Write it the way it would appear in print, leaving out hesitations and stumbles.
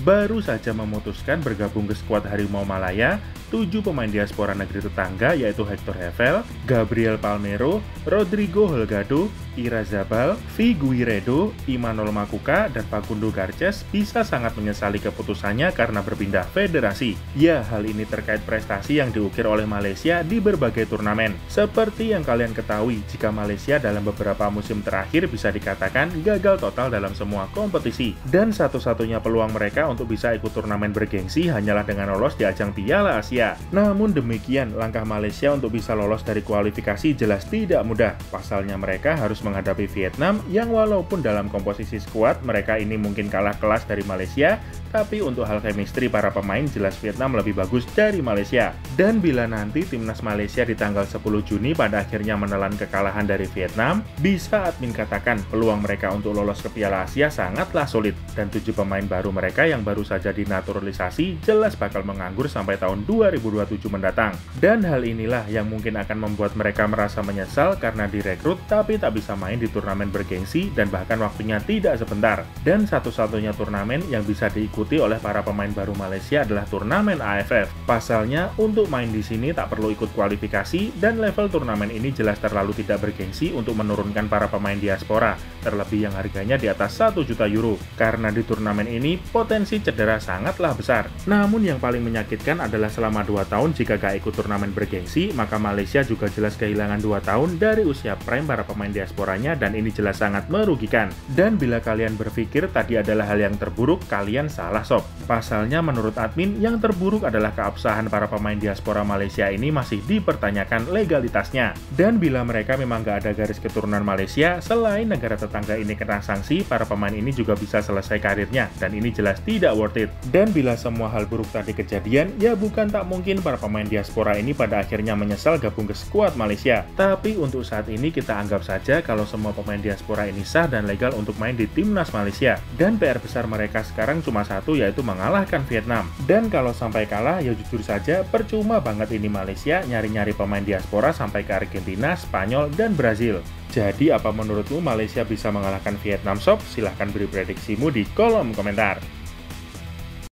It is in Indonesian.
baru saja memutuskan bergabung ke skuad Harimau Malaya 7 pemain diaspora negeri tetangga yaitu Hector Hevel, Gabriel Palmeiro, Rodrigo Holgado, Ira Zabal, Figueiredo, Imanol Makuka, dan Facundo Garces bisa sangat menyesali keputusannya karena berpindah federasi. Ya, hal ini terkait prestasi yang diukir oleh Malaysia di berbagai turnamen. Seperti yang kalian ketahui, jika Malaysia dalam beberapa musim terakhir bisa dikatakan gagal total dalam semua kompetisi. Dan satu-satunya peluang mereka untuk bisa ikut turnamen bergengsi hanyalah dengan lolos di ajang Piala Asia. Namun demikian, langkah Malaysia untuk bisa lolos dari kualifikasi jelas tidak mudah. Pasalnya mereka harus menghadapi Vietnam yang walaupun dalam komposisi skuad mereka ini mungkin kalah kelas dari Malaysia, tapi untuk hal chemistry para pemain jelas Vietnam lebih bagus dari Malaysia. Dan bila nanti timnas Malaysia di tanggal 10 Juni pada akhirnya menelan kekalahan dari Vietnam, bisa admin katakan peluang mereka untuk lolos ke Piala Asia sangatlah sulit. Dan 7 pemain baru mereka yang baru saja dinaturalisasi jelas bakal menganggur sampai tahun 2027 mendatang. Dan hal inilah yang mungkin akan membuat mereka merasa menyesal karena direkrut tapi tak bisa main di turnamen bergengsi dan bahkan waktunya tidak sebentar. Dan satu-satunya turnamen yang bisa diikuti oleh para pemain baru Malaysia adalah turnamen AFF. Pasalnya, untuk main di sini tak perlu ikut kualifikasi dan level turnamen ini jelas terlalu tidak bergengsi untuk menurunkan para pemain diaspora, terlebih yang harganya di atas 1 juta euro. Karena di turnamen ini potensi cedera sangatlah besar. Namun yang paling menyakitkan adalah selama 2 tahun jika gak ikut turnamen bergengsi, maka Malaysia juga jelas kehilangan 2 tahun dari usia prime para pemain diasporanya dan ini jelas sangat merugikan. Dan bila kalian berpikir tadi adalah hal yang terburuk, kalian salah sob. Pasalnya menurut admin, yang terburuk adalah keabsahan para pemain diaspora Malaysia ini masih dipertanyakan legalitasnya. Dan bila mereka memang gak ada garis keturunan Malaysia, selain negara tetangga ini kena sanksi, para pemain ini juga bisa selesai karirnya dan ini jelas tidak worth it. Dan bila semua hal buruk tadi kejadian, ya bukan tak mungkin para pemain diaspora ini pada akhirnya menyesal gabung ke skuad Malaysia. Tapi untuk saat ini kita anggap saja kalau semua pemain diaspora ini sah dan legal untuk main di timnas Malaysia. Dan PR besar mereka sekarang cuma satu, yaitu mengalahkan Vietnam. Dan kalau sampai kalah, ya jujur saja percuma banget ini Malaysia nyari-nyari pemain diaspora sampai ke Argentina, Spanyol, dan Brazil. Jadi apa menurutmu Malaysia bisa mengalahkan Vietnam sob? Silahkan beri prediksimu di kolom komentar.